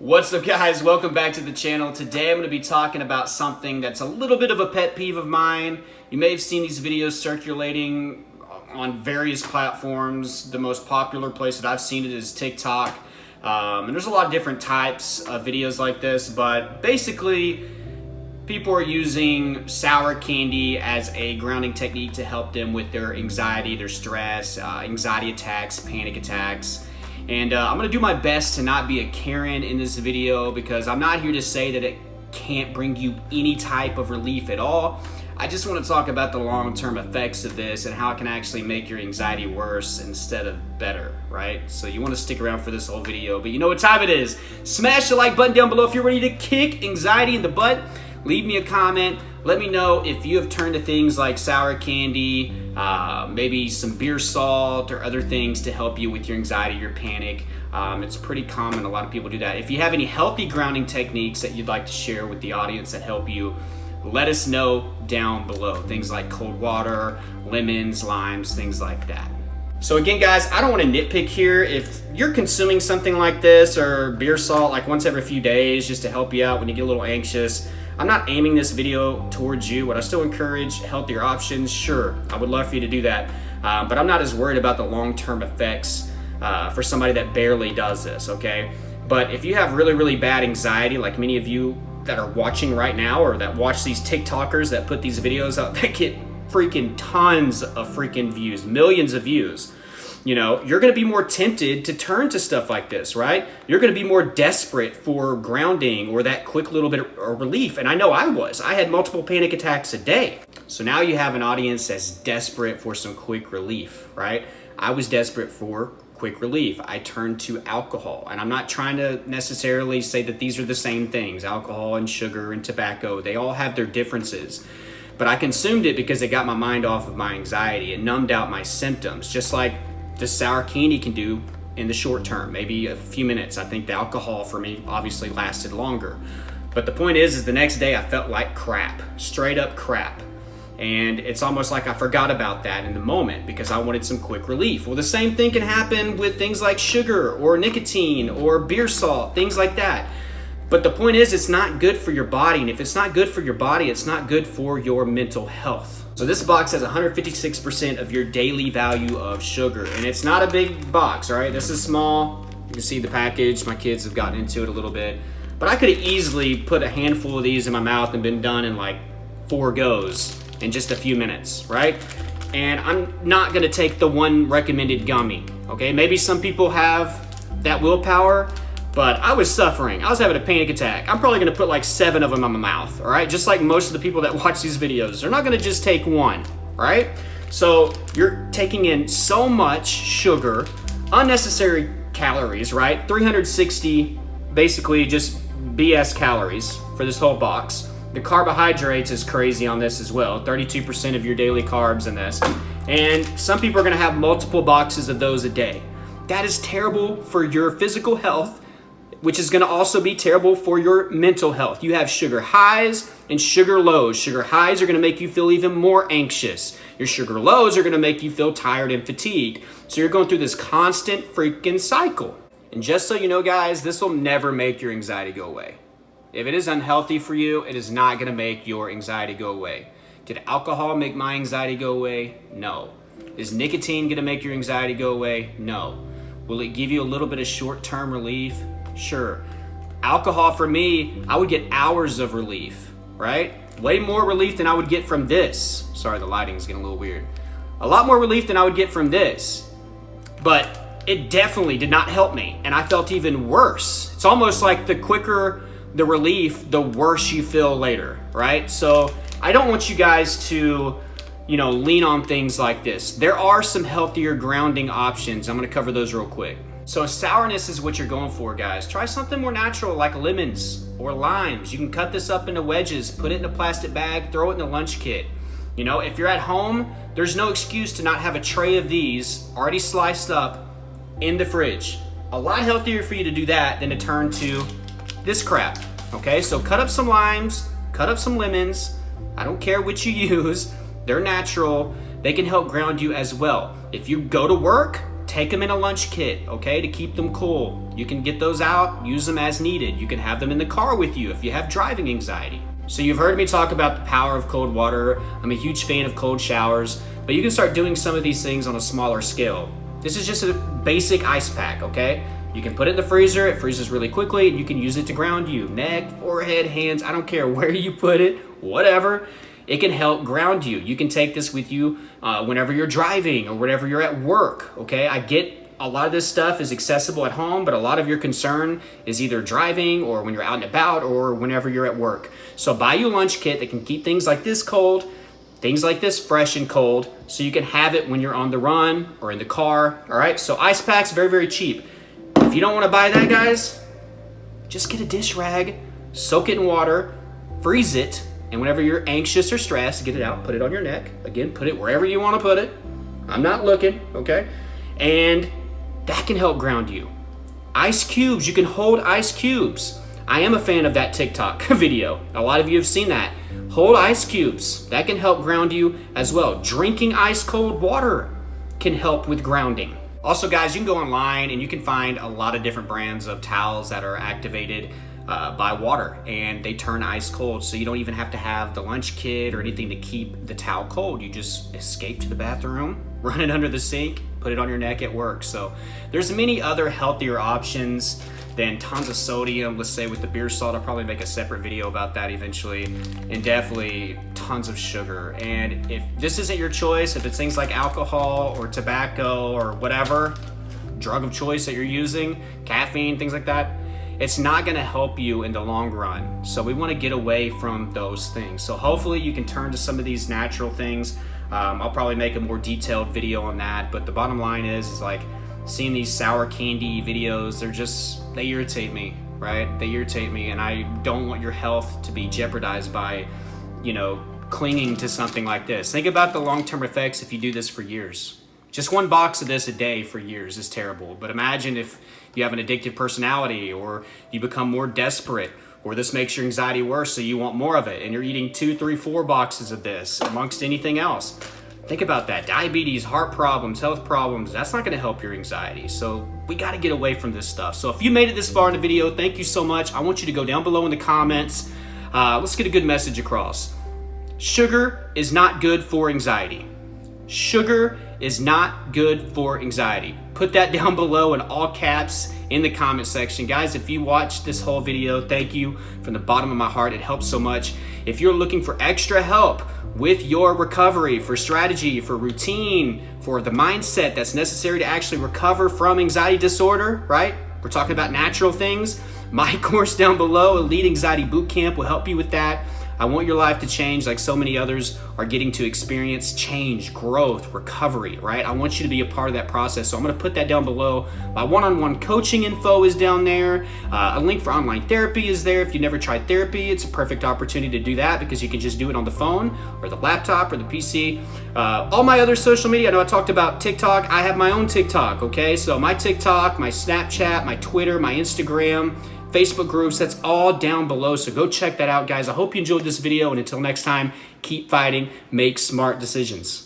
What's up, guys? Welcome back to the channel. Today I'm going to be talking about something that's a little bit of a pet peeve of mine. You may have seen these videos circulating on various platforms. The most popular place that I've seen it is TikTok. And there's a lot of different types of videos like this, but basically people are using sour candy as a grounding technique to help them with their anxiety, their stress, anxiety attacks, panic attacks. And I'm gonna do my best to not be a Karen in this video, because I'm not here to say that it can't bring you any type of relief at all. I just want to talk about the long-term effects of this and how it can actually make your anxiety worse instead of better, right? So you want to stick around for this whole video, but you know what time it is. Smash the like button down below if you're ready to kick anxiety in the butt. Leave me a comment. Let me know if you have turned to things like sour candy, maybe some beer salt or other things to help you with your anxiety, your panic. It's pretty common. A lot of people do that. If you have any healthy grounding techniques that you'd like to share with the audience that help you, let us know down below. Things like cold water, lemons, limes, things like that. So again, guys, I don't want to nitpick here. If you're consuming something like this or beer salt like once every few days just to help you out when you get a little anxious, I'm not aiming this video towards you. Would I still encourage healthier options? Sure, I would love for you to do that. But I'm not as worried about the long-term effects for somebody that barely does this, okay? But if you have really, really bad anxiety, like many of you that are watching right now or that watch these TikTokers that put these videos out that get freaking tons of freaking views, millions of views, you know, you're going to be more tempted to turn to stuff like this, right? You're going to be more desperate for grounding or that quick little bit of relief. And I know I was. I had multiple panic attacks a day. So now you have an audience that's desperate for some quick relief, right? I was desperate for quick relief. I turned to alcohol. And I'm not trying to necessarily say that these are the same things. Alcohol and sugar and tobacco, they all have their differences. But I consumed it because it got my mind off of my anxiety. It numbed out my symptoms, just like the sour candy can do in the short term, maybe a few minutes. I think the alcohol for me obviously lasted longer. But the point is the next day I felt like crap, straight up crap. And it's almost like I forgot about that in the moment because I wanted some quick relief. Well, the same thing can happen with things like sugar or nicotine or beer salt, things like that. But the point is it's not good for your body. And if it's not good for your body, it's not good for your mental health. So this box has 156% of your daily value of sugar, and it's not a big box, all right? This is small. You can see the package. My kids have gotten into it a little bit, but I could have easily put a handful of these in my mouth and been done in like 4 goes in just a few minutes, right? And I'm not gonna take the one recommended gummy, okay? Maybe some people have that willpower, but I was suffering. I was having a panic attack. I'm probably gonna put like 7 of them in my mouth, all right? Just like most of the people that watch these videos. They're not gonna just take one, right? So you're taking in so much sugar, unnecessary calories, right? 360 basically just BS calories for this whole box. The carbohydrates is crazy on this as well. 32% of your daily carbs in this. And some people are gonna have multiple boxes of those a day. That is terrible for your physical health, which is gonna also be terrible for your mental health. You have sugar highs and sugar lows. Sugar highs are gonna make you feel even more anxious. Your sugar lows are gonna make you feel tired and fatigued. So you're going through this constant freaking cycle. And just so you know, guys, this will never make your anxiety go away. If it is unhealthy for you, it is not gonna make your anxiety go away. Did alcohol make my anxiety go away? No. Is nicotine gonna make your anxiety go away? No. Will it give you a little bit of short-term relief? Sure. Alcohol for me, I would get hours of relief, right? Way more relief than I would get from this. Sorry, the lighting's getting a little weird. A lot more relief than I would get from this. But it definitely did not help me, and I felt even worse. It's almost like the quicker the relief, the worse you feel later, right? So I don't want you guys to, you know, lean on things like this. There are some healthier grounding options. I'm gonna cover those real quick. So sourness is what you're going for, guys. Try something more natural like lemons or limes. You can cut this up into wedges, put it in a plastic bag, throw it in the lunch kit. You know, if you're at home, there's no excuse to not have a tray of these already sliced up in the fridge. A lot healthier for you to do that than to turn to this crap, okay? So cut up some limes, cut up some lemons. I don't care which you use. They're natural. They can help ground you as well. If you go to work, take them in a lunch kit, okay, to keep them cool. You can get those out, use them as needed. You can have them in the car with you if you have driving anxiety. So you've heard me talk about the power of cold water. I'm a huge fan of cold showers, but you can start doing some of these things on a smaller scale. This is just a basic ice pack, okay? You can put it in the freezer, it freezes really quickly, and you can use it to ground you. Neck, forehead, hands, I don't care where you put it, whatever. It can help ground you. You can take this with you whenever you're driving or whenever you're at work, okay? I get a lot of this stuff is accessible at home, but a lot of your concern is either driving or when you're out and about or whenever you're at work. So buy you a lunch kit that can keep things like this cold, things like this fresh and cold, so you can have it when you're on the run or in the car, all right? So ice packs, very, very cheap. If you don't want to buy that, guys, just get a dish rag, soak it in water, freeze it, and whenever you're anxious or stressed, get it out, put it on your neck. Again, put it wherever you want to put it. I'm not looking, okay? And that can help ground you. Ice cubes, you can hold ice cubes. I am a fan of that TikTok video. A lot of you have seen that. Hold ice cubes. That can help ground you as well. Drinking ice cold water can help with grounding. Also, guys, you can go online and you can find a lot of different brands of towels that are activated by water, and they turn ice cold, so you don't even have to have the lunch kit or anything to keep the towel cold. You just escape to the bathroom, run it under the sink, put it on your neck, it works. So there's many other healthier options than tons of sodium. Let's say with the beer salt, I'll probably make a separate video about that eventually, and definitely tons of sugar. And if this isn't your choice, if it's things like alcohol or tobacco or whatever drug of choice that you're using, caffeine, things like that, it's not gonna help you in the long run. So we wanna get away from those things. So hopefully you can turn to some of these natural things. I'll probably make a more detailed video on that, but the bottom line is like seeing these sour candy videos, they irritate me, right? They irritate me, and I don't want your health to be jeopardized by, clinging to something like this. Think about the long-term effects if you do this for years. Just one box of this a day for years is terrible. But imagine if you have an addictive personality, or you become more desperate, or this makes your anxiety worse so you want more of it, and you're eating 2, 3, 4 boxes of this amongst anything else. Think about that. Diabetes, heart problems, health problems, that's not gonna help your anxiety. So we gotta get away from this stuff. So if you made it this far in the video, thank you so much. I want you to go down below in the comments. Let's get a good message across. Sugar is not good for anxiety. Sugar is not good for anxiety. Put that down below in all caps in the comment section. Guys, if you watched this whole video, thank you from the bottom of my heart. It helps so much. If you're looking for extra help with your recovery, for strategy, for routine, for the mindset that's necessary to actually recover from anxiety disorder, right? We're talking about natural things. My course down below, Elite Anxiety Bootcamp, will help you with that. I want your life to change like so many others are getting to experience change, growth, recovery, right? I want you to be a part of that process. So I'm gonna put that down below. My one-on-one coaching info is down there. A link for online therapy is there. If you've never tried therapy, it's a perfect opportunity to do that because you can just do it on the phone or the laptop or the PC. All my other social media, I know I talked about TikTok. I have my own TikTok, okay? So my TikTok, my Snapchat, my Twitter, my Instagram, Facebook groups, that's all down below. So go check that out, guys. I hope you enjoyed this video, and until next time, keep fighting, make smart decisions.